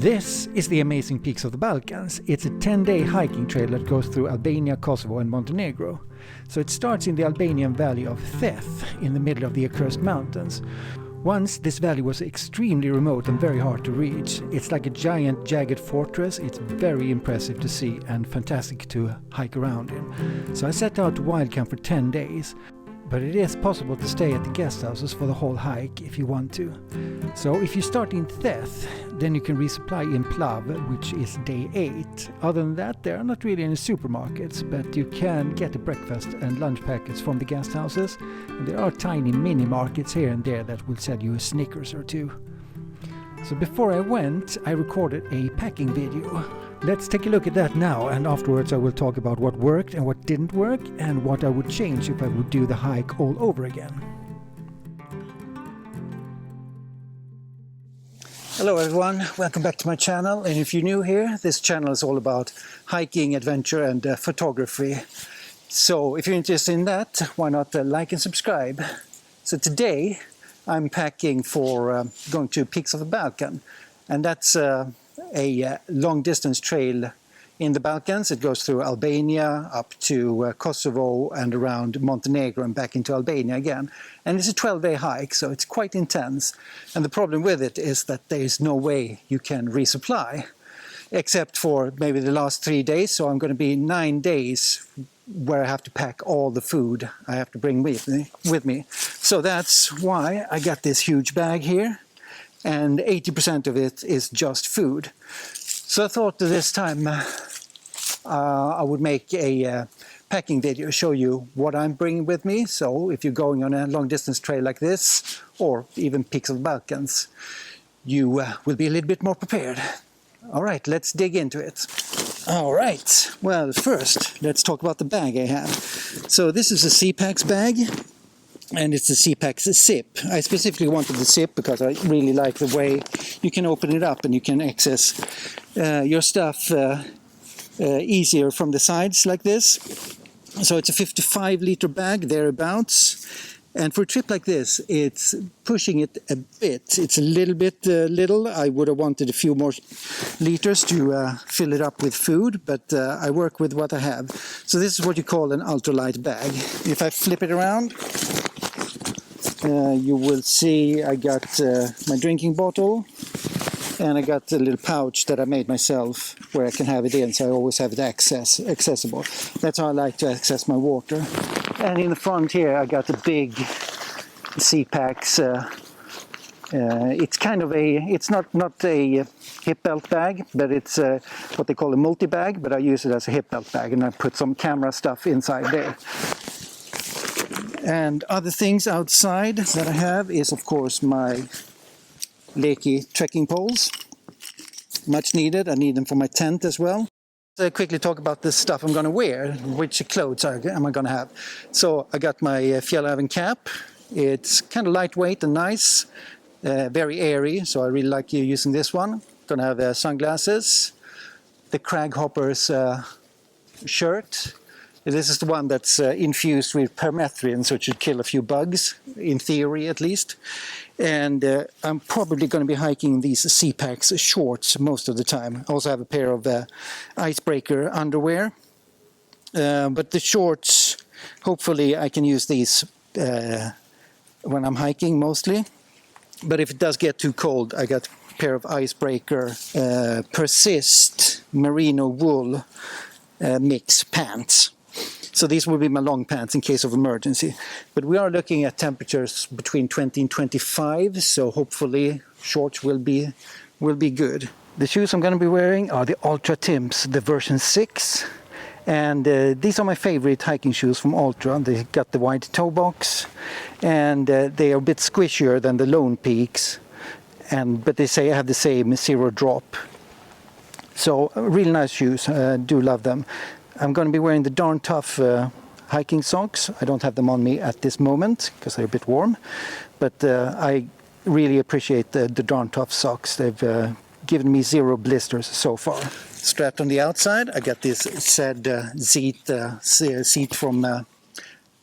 This is the Amazing Peaks of the Balkans. It's a 10-day hiking trail that goes through Albania, Kosovo and Montenegro. So it starts in the Albanian valley of Theth, in the middle of the accursed mountains. Once this valley was extremely remote and very hard to reach. It's like a giant jagged fortress. It's very impressive to see and fantastic to hike around in. So I set out to wild camp for 10 days. But it is possible to stay at the guest houses for the whole hike if you want to. So if you start in Theth, then you can resupply in Plav, which is day 8. Other than that, there are not really any supermarkets, but you can get a breakfast and lunch packets from the guest houses. And there are tiny mini markets here and there that will sell you a Snickers or two. So before I went, I recorded a packing video. Let's take a look at that now, and afterwards I will talk about what worked and what didn't work and what I would change if I would do the hike all over again. Hello everyone, welcome back to my channel, and if you're new here, this channel is all about hiking, adventure and photography. So if you're interested in that, why not like and subscribe. So today I'm packing for going to Peaks of the Balkan, and that's a long distance trail in the Balkans. It goes through Albania up to Kosovo and around Montenegro and back into Albania again. And it's a 12-day hike, so it's quite intense. And the problem with it is that there is no way you can resupply, except for maybe the last 3 days. So I'm going to be 9 days where I have to pack all the food I have to bring with me. So that's why I got this huge bag here. And 80% of it is just food. So I thought this time I would make a packing video, show you what I'm bringing with me. So if you're going on a long distance trail like this, or even Peaks of the Balkans, you will be a little bit more prepared. All right, let's dig into it. All right, well first let's talk about the bag I have. So this is a CPAX bag. And it's the CPAX zip. I specifically wanted the zip because I really like the way you can open it up and you can access your stuff easier from the sides like this. So it's a 55-liter bag, thereabouts. And for a trip like this, it's pushing it a bit. It's a little bit little. I would have wanted a few more liters to fill it up with food, but I work with what I have. So this is what you call an ultralight bag. If I flip it around, you will see I got my drinking bottle, and I got a little pouch that I made myself where I can have it in, so I always have it accessible. That's how I like to access my water. And in the front here I got a big CPAX. It's kind of it's not a hip belt bag, but it's what they call a multi-bag, but I use it as a hip belt bag, and I put some camera stuff inside there. And other things outside that I have is, of course, my Leki trekking poles. Much needed. I need them for my tent as well. So I quickly talk about the stuff I'm going to wear. Which clothes am I going to have? So I got my Finalizing cap. It's kind of lightweight and nice. Very airy, so I really like using this one. Going to have sunglasses. The Craghoppers shirt. This is the one that's infused with permethrin, so it should kill a few bugs, in theory at least. And I'm probably going to be hiking these CPAX shorts most of the time. I also have a pair of icebreaker underwear. But the shorts, hopefully I can use these when I'm hiking mostly. But if it does get too cold, I got a pair of icebreaker Persist merino wool mix pants. So these will be my long pants in case of emergency. But we are looking at temperatures between 20 and 25, so hopefully shorts will be good. The shoes I'm going to be wearing are the Ultra Timps, the version 6. And these are my favorite hiking shoes from Ultra. They got the wide toe box, and they are a bit squishier than the Lone Peaks. But they say I have the same zero drop. So really nice shoes, do love them. I'm going to be wearing the Darn Tough hiking socks. I don't have them on me at this moment because they're a bit warm, but I really appreciate the Darn Tough socks. They've given me 0 blisters so far. Strapped on the outside, I got this said seat from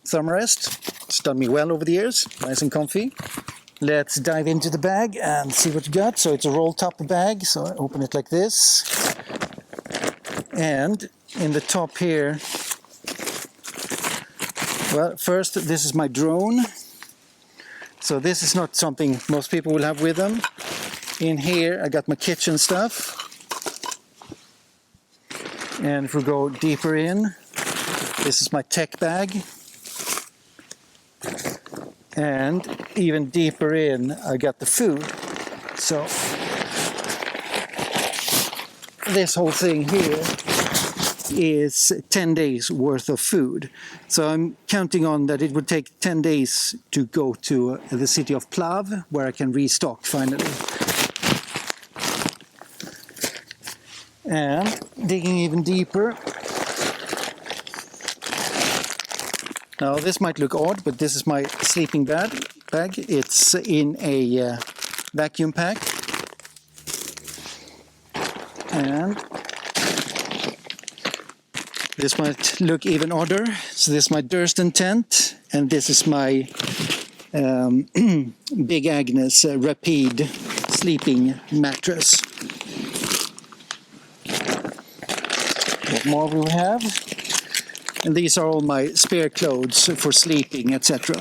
Thermarest. It's done me well over the years, nice and comfy. Let's dive into the bag and see what you got. So it's a roll top bag, so I open it like this. And in the top here, well, first this is my drone. So this is not something most people will have with them. In here I got my kitchen stuff. And if we go deeper in, this is my tech bag. And even deeper in, I got the food. So this whole thing here is 10 days worth of food. So I'm counting on that it would take 10 days to go to the city of Plav, where I can restock finally. And digging even deeper. Now this might look odd, but this is my sleeping bag. It's in a vacuum pack. And this might look even odder. So this is my Durston tent, and this is my Big Agnes Rapide sleeping mattress. What more we have? And these are all my spare clothes for sleeping, etc.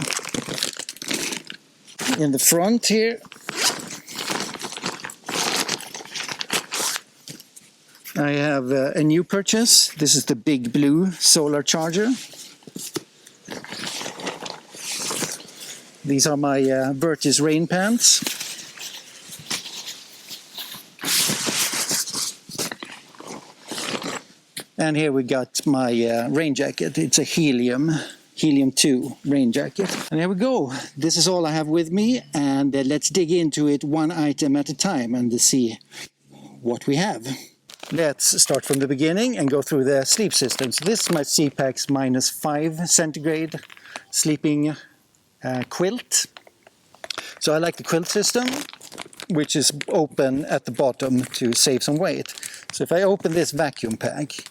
In the front here, I have a new purchase. This is the Big Blue solar charger. These are my Vertis rain pants. And here we got my rain jacket. It's a Helium 2 rain jacket. And here we go. This is all I have with me, and let's dig into it one item at a time and see what we have. Let's start from the beginning and go through the sleep system. So this is my CPAX -5 centigrade sleeping quilt. So I like the quilt system, which is open at the bottom to save some weight. So if I open this vacuum pack,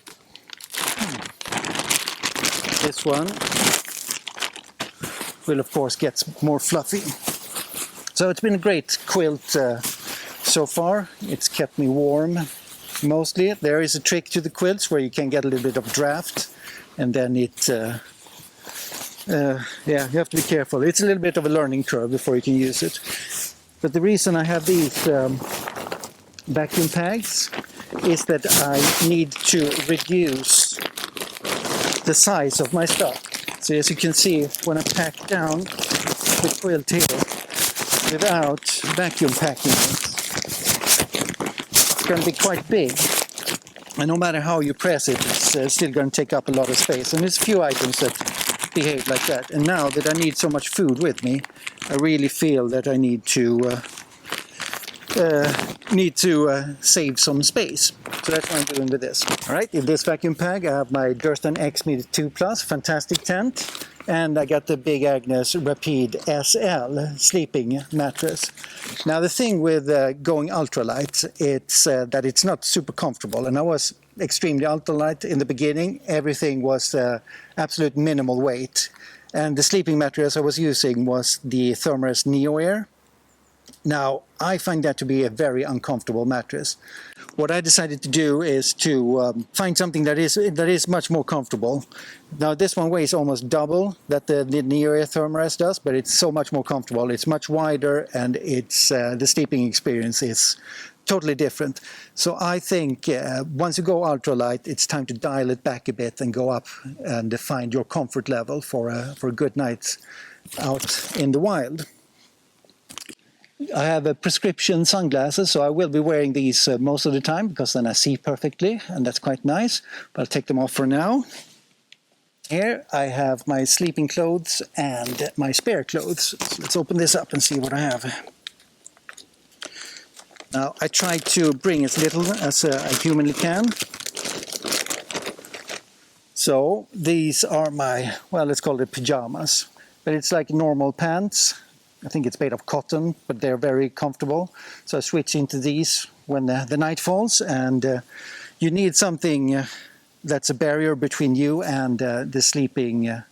this one will of course get more fluffy. So it's been a great quilt so far. It's kept me warm mostly. There is a trick to the quilts where you can get a little bit of draft, and then it yeah, you have to be careful. It's a little bit of a learning curve before you can use it. But the reason I have these vacuum packs is that I need to reduce the size of my stuff. So as you can see, when I pack down the quilt here without vacuum packing it, it's going to be quite big. And no matter how you press it, it's still going to take up a lot of space. And there's a few items that behave like that. And now that I need so much food with me, I really feel that I need to save some space. So that's what I'm doing with this. All right, in this vacuum pack I have my Durston X-Mid 2 Plus fantastic tent, and I got the Big Agnes Rapide SL sleeping mattress. Now the thing with going ultralight, it's that it's not super comfortable, and I was extremely ultralight in the beginning. Everything was absolute minimal weight, and the sleeping mattress I was using was the Thermarest Neo Air. Now, I find that to be a very uncomfortable mattress. What I decided to do is to find something that is much more comfortable. Now, this one weighs almost double that the Neo Air Thermarest does, but it's so much more comfortable. It's much wider, and it's the sleeping experience is totally different. So I think once you go ultralight, it's time to dial it back a bit and go up and find your comfort level for a good night out in the wild. I have prescription sunglasses, so I will be wearing these most of the time, because then I see perfectly, and that's quite nice. But I'll take them off for now. Here I have my sleeping clothes and my spare clothes. So let's open this up and see what I have. Now I try to bring as little as I humanly can. So these are my, well, let's call it pajamas. But it's like normal pants. I think it's made of cotton, but they're very comfortable. So I switch into these when the night falls, and you need something that's a barrier between you and the sleeping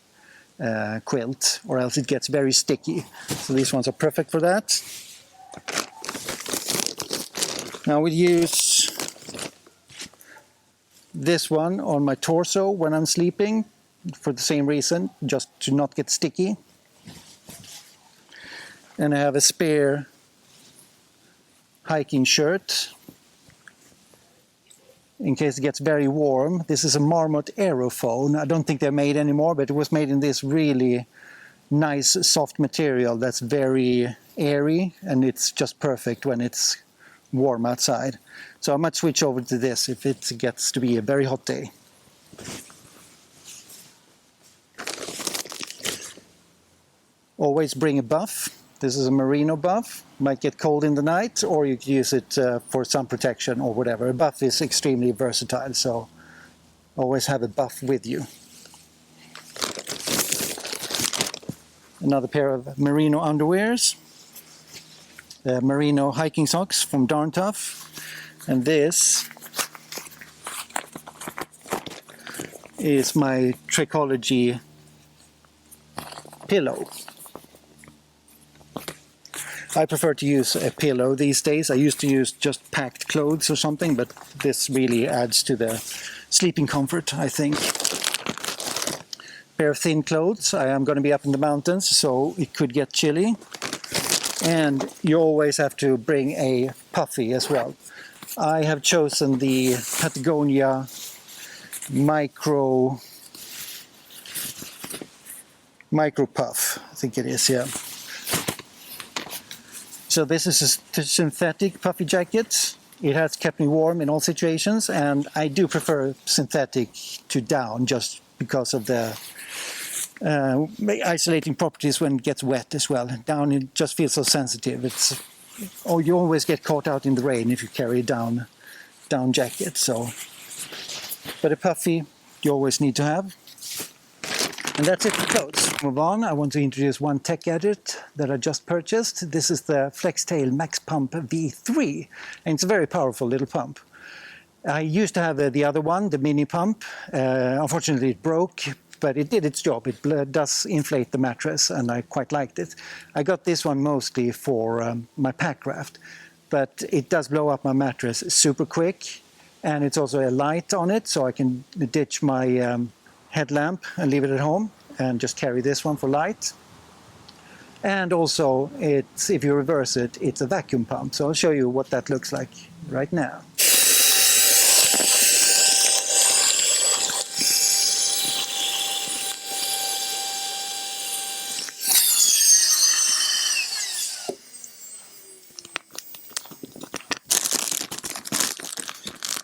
quilt, or else it gets very sticky. So these ones are perfect for that. Now we'll use this one on my torso when I'm sleeping for the same reason, just to not get sticky. And I have a spare hiking shirt in case it gets very warm. This is a Marmot Aerophone. I don't think they're made anymore, but it was made in this really nice soft material that's very airy, and it's just perfect when it's warm outside. So I might switch over to this if it gets to be a very hot day. Always bring a buff. This is a merino buff. Might get cold in the night, or you could use it for sun protection or whatever. A buff is extremely versatile, so always have a buff with you. Another pair of merino underwears. Merino hiking socks from Darn Tough. And this is my Trichology pillow. I prefer to use a pillow these days. I used to use just packed clothes or something, but this really adds to the sleeping comfort, I think. Pair of thin clothes. I am going to be up in the mountains, so it could get chilly. And you always have to bring a puffy as well. I have chosen the Patagonia Micro Puff, I think it is, yeah. So this is a synthetic puffy jacket. It has kept me warm in all situations, and I do prefer synthetic to down just because of the isolating properties when it gets wet as well. Down it just feels so sensitive. You always get caught out in the rain if you carry a down jacket. So, but a puffy you always need to have. And that's it for clothes. Move on. I want to introduce one tech gadget that I just purchased. This is the FlexTail Max Pump V3, and it's a very powerful little pump. I used to have the other one, the mini pump. Unfortunately, it broke, but it did its job. It does inflate the mattress, and I quite liked it. I got this one mostly for my pack raft, but it does blow up my mattress super quick, and it's also a light on it, so I can ditch my headlamp and leave it at home and just carry this one for light. And also, if you reverse it, it's a vacuum pump. So I'll show you what that looks like right now.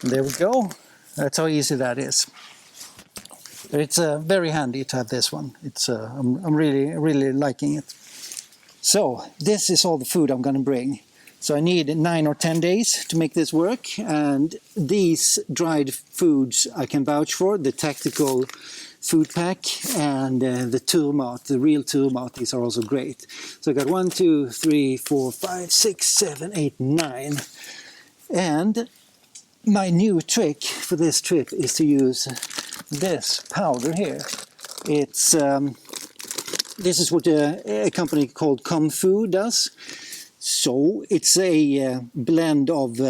And there we go. That's how easy that is. It's very handy to have this one. I'm really liking it. So this is all the food I'm going to bring. So I need 9 or 10 days to make this work. And these dried foods I can vouch for. The tactical food pack and the Turmat, the real Turmat. These are also great. So I got 1, 2, 3, 4, 5, 6, 7, 8, 9. And my new trick for this trip is to use this powder here. This is what a company called Comfu does. So it's a blend of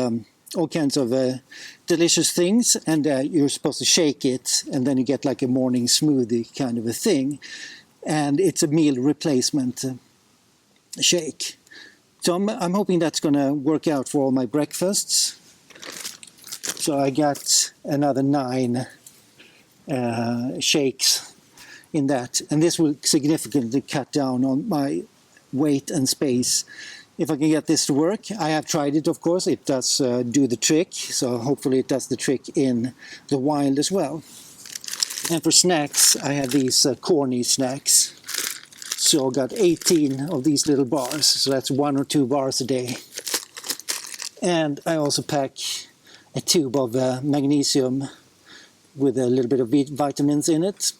all kinds of delicious things, and you're supposed to shake it, and then you get like a morning smoothie kind of a thing. And it's a meal replacement shake. So I'm hoping that's going to work out for all my breakfasts. So I got another 9 shakes in that, and this will significantly cut down on my weight and space if I can get this to work. I have tried it, of course. It does do the trick, so hopefully it does the trick in the wild as well. And for snacks, I have these corny snacks. So I got 18 of these little bars, so that's 1 or 2 bars a day. And I also pack a tube of magnesium with a little bit of vitamins in it.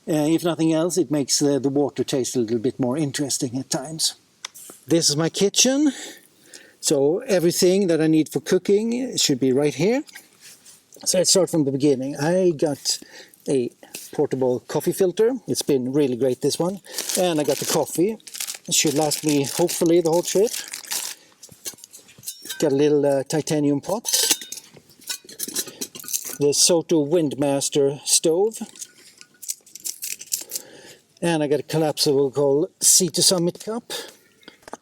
If nothing else, it makes the water taste a little bit more interesting at times. This is my kitchen. So everything that I need for cooking should be right here. So let's start from the beginning. I got a portable coffee filter. It's been really great, this one. And I got the coffee. It should last me, hopefully, the whole trip. Got a little titanium pot. The Soto Windmaster stove. And I got a collapsible Sea to Summit cup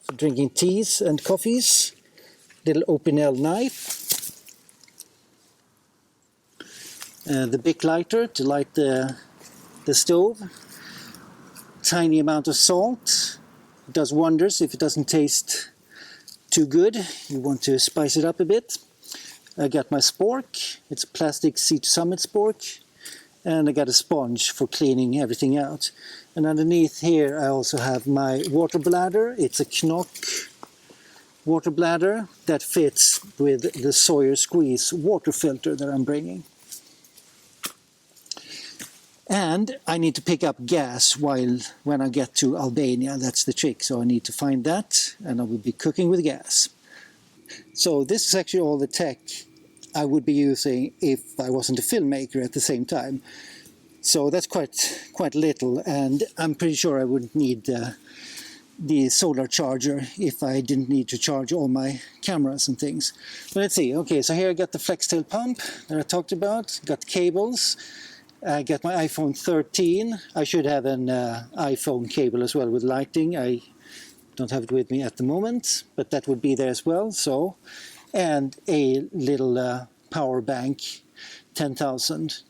for drinking teas and coffees. Little Opinel knife. The Bic lighter to light the stove. Tiny amount of salt. It does wonders if it doesn't taste too good. You want to spice it up a bit. I got my spork. It's a plastic Sea to Summit spork. And I got a sponge for cleaning everything out. And underneath here I also have my water bladder. It's a Knock water bladder that fits with the Sawyer Squeeze water filter that I'm bringing. And I need to pick up gas when I get to Albania. That's the trick. So I need to find that, and I will be cooking with gas. So this is actually all the tech I would be using if I wasn't a filmmaker at the same time. So that's quite little, and I'm pretty sure I wouldn't need the solar charger if I didn't need to charge all my cameras and things. But let's see. Okay, so here I got the flex tail pump that I talked about. Got cables. I got my iPhone 13. I should have an iPhone cable as well with lighting. I don't have it with me at the moment, but that would be there as well. So, and a little power bank, 10,000.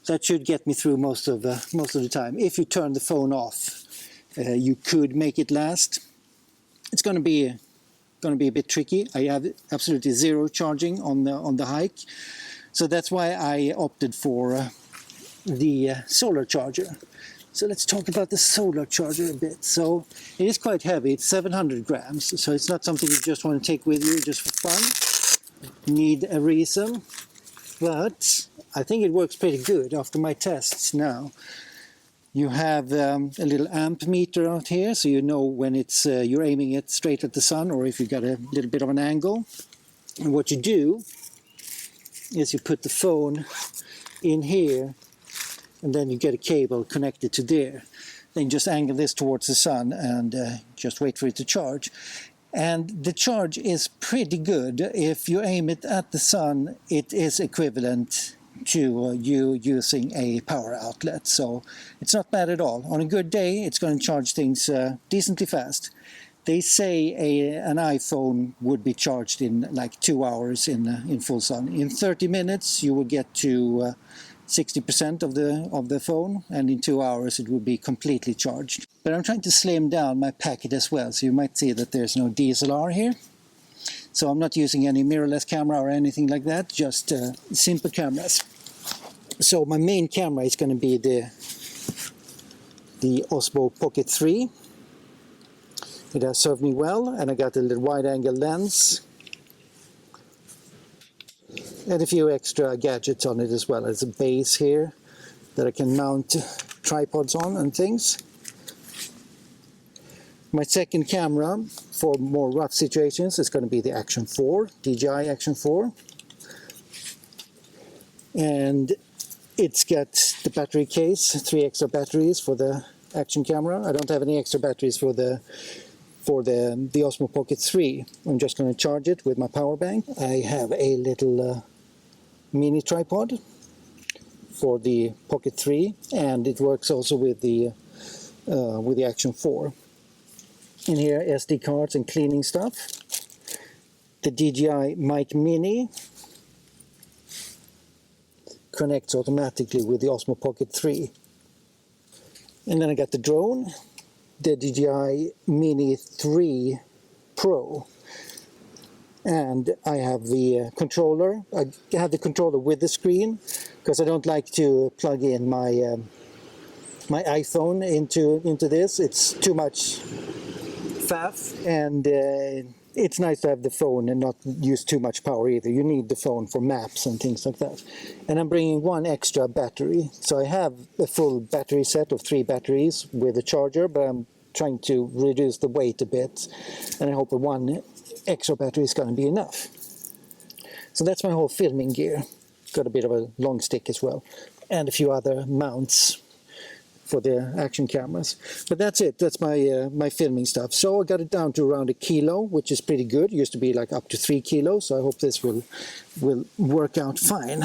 That should get me through most of the time. If you turn the phone off, you could make it last. It's going to be a bit tricky. I have absolutely zero charging on the hike, so that's why I opted for the solar charger. So let's talk about the solar charger a bit. So it is quite heavy. It's 700 grams, so it's not something you just want to take with you just for fun. Need a reason, but I think it works pretty good after my tests now. You have a little amp meter out here, so you know when it's you're aiming it straight at the sun, or if you've got a little bit of an angle. And what you do is you put the phone in here, and then you get a cable connected to there. Then just angle this towards the sun and just wait for it to charge. And the charge is pretty good. If you aim it at the sun, it is equivalent to you using a power outlet. So it's not bad at all. On a good day, it's going to charge things decently fast. They say an iPhone would be charged in like 2 hours in full sun. In 30 minutes, you will get to 60% of the phone, and in 2 hours it will be completely charged. But I'm trying to slim down my packet as well, so you might see that there's no DSLR here. So I'm not using any mirrorless camera or anything like that, just simple cameras. So my main camera is going to be the Osmo Pocket 3. It has served me well, and I got a little wide-angle lens and a few extra gadgets on it as well. There's a base here that I can mount tripods on and things. My second camera for more rough situations is going to be the Action 4, DJI Action 4. And it's got the battery case, 3 extra batteries for the action camera. I don't have any extra batteries for the Osmo Pocket 3. I'm just going to charge it with my power bank. I have a little mini tripod for the Pocket 3, and it works also with the Action 4. In here, SD cards and cleaning stuff. The DJI Mic Mini connects automatically with the Osmo Pocket 3. And then I got the drone, the DJI Mini 3 Pro. And I have the controller. I have the controller with the screen because I don't like to plug in my my iPhone into this. It's too much faff, and it's nice to have the phone and not use too much power either. You need the phone for maps and things like that. And I'm bringing one extra battery. So I have a full battery set of 3 batteries with a charger, but I'm trying to reduce the weight a bit. And I hope that one extra battery is going to be enough. So that's my whole filming gear. Got a bit of a long stick as well. and a few other mounts for the action cameras. But that's it. That's my my filming stuff. So I got it down to around 1 kilo, which is pretty good. It used to be like up to 3 kilos. So I hope this will work out fine.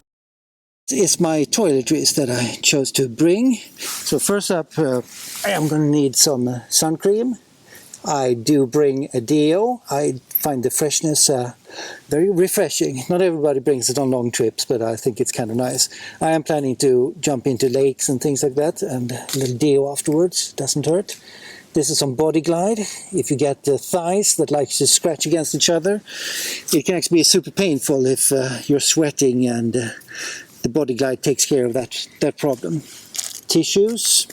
It's my toiletries that I chose to bring. So first up, I am going to need some sun cream. I do bring a deo. I find the freshness very refreshing. Not everybody brings it on long trips, but I think it's kind of nice. I am planning to jump into lakes and things like that, and a little deo afterwards doesn't hurt. This is some Body Glide. If you get thighs that like to scratch against each other, it can actually be super painful if you're sweating, and the Body Glide takes care of that problem. Tissues,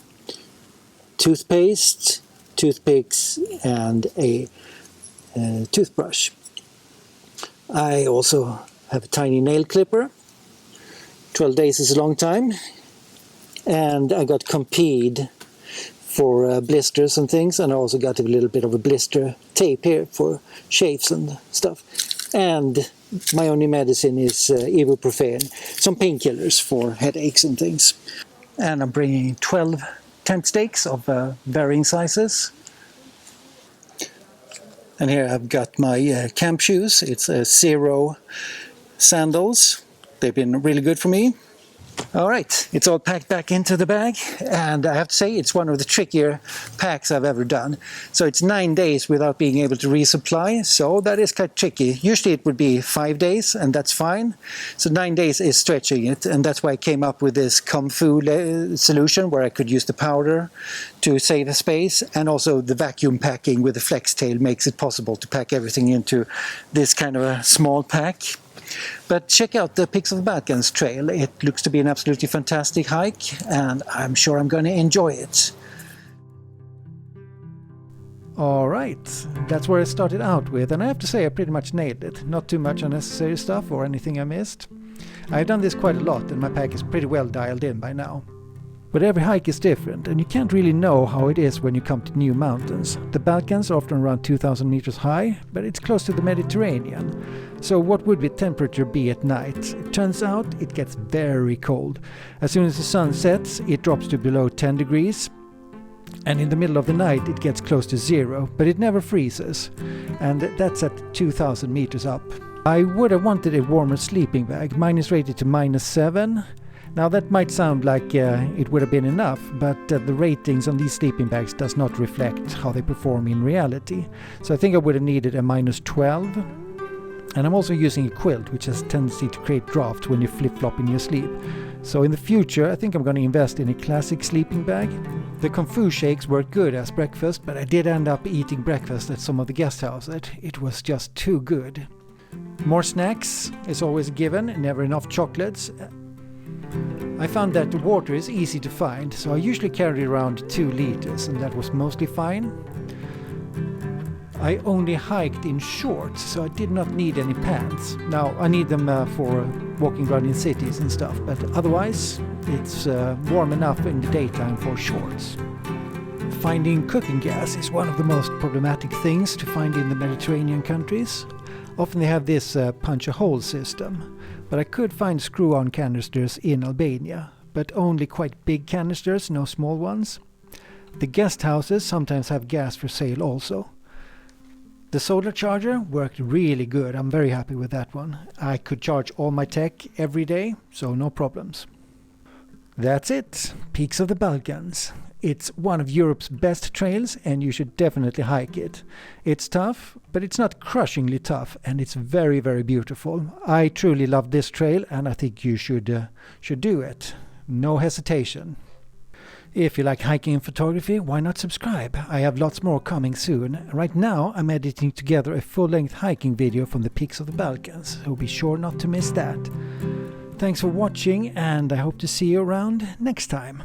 toothpaste, toothpicks, and a toothbrush. I also have a tiny nail clipper. 12 days is a long time. And I got Compeed for blisters and things, and I also got a little bit of a blister tape here for shaves and stuff. And my only medicine is ibuprofen, some painkillers for headaches and things. And I'm bringing 12 tent stakes of varying sizes. And here I've got my camp shoes. It's Zero sandals. They've been really good for me. All right, it's all packed back into the bag, and I have to say it's one of the trickier packs I've ever done. So it's 9 days without being able to resupply, so that is quite tricky. Usually it would be 5 days, and that's fine. So 9 days is stretching it, and that's why I came up with this Comfu solution where I could use the powder to save the space, and also the vacuum packing with the flex tail makes it possible to pack everything into this kind of a small pack. But check out the Peaks of the Balkans trail. It looks to be an absolutely fantastic hike, and I'm sure I'm going to enjoy it. Alright, that's where I started out with, and I have to say I pretty much nailed it. Not too much unnecessary stuff or anything I missed. I've done this quite a lot, and my pack is pretty well dialed in by now. But every hike is different, and you can't really know how it is when you come to new mountains. The Balkans are often around 2,000 meters high, but it's close to the Mediterranean. So what would the temperature be at night? It turns out it gets very cold. As soon as the sun sets, it drops to below 10 degrees. And in the middle of the night it gets close to 0, but it never freezes. And that's at 2,000 meters up. I would have wanted a warmer sleeping bag. Mine is rated to -7. Now that might sound like it would have been enough, but the ratings on these sleeping bags does not reflect how they perform in reality. So I think I would have needed a -12. And I'm also using a quilt, which has a tendency to create drafts when you flip-flop in your sleep. So in the future I think I'm going to invest in a classic sleeping bag. The Comfu shakes work good as breakfast, but I did end up eating breakfast at some of the guest houses. It was just too good. More snacks is always a given, never enough chocolates. I found that the water is easy to find, so I usually carry around 2 liters, and that was mostly fine. I only hiked in shorts, so I did not need any pants. Now, I need them for walking around in cities and stuff, but otherwise it's warm enough in the daytime for shorts. Finding cooking gas is one of the most problematic things to find in the Mediterranean countries. Often they have this punch-a-hole system. But I could find screw-on canisters in Albania, but only quite big canisters, no small ones. The guest houses sometimes have gas for sale also. The solar charger worked really good. I'm very happy with that one. I could charge all my tech every day, so no problems. That's it. Peaks of the Balkans. It's one of Europe's best trails, and you should definitely hike it. It's tough, but it's not crushingly tough, and it's very, very beautiful. I truly love this trail, and I think you should do it. No hesitation. If you like hiking and photography, why not subscribe? I have lots more coming soon. Right now I'm editing together a full-length hiking video from the Peaks of the Balkans, so be sure not to miss that. Thanks for watching, and I hope to see you around next time.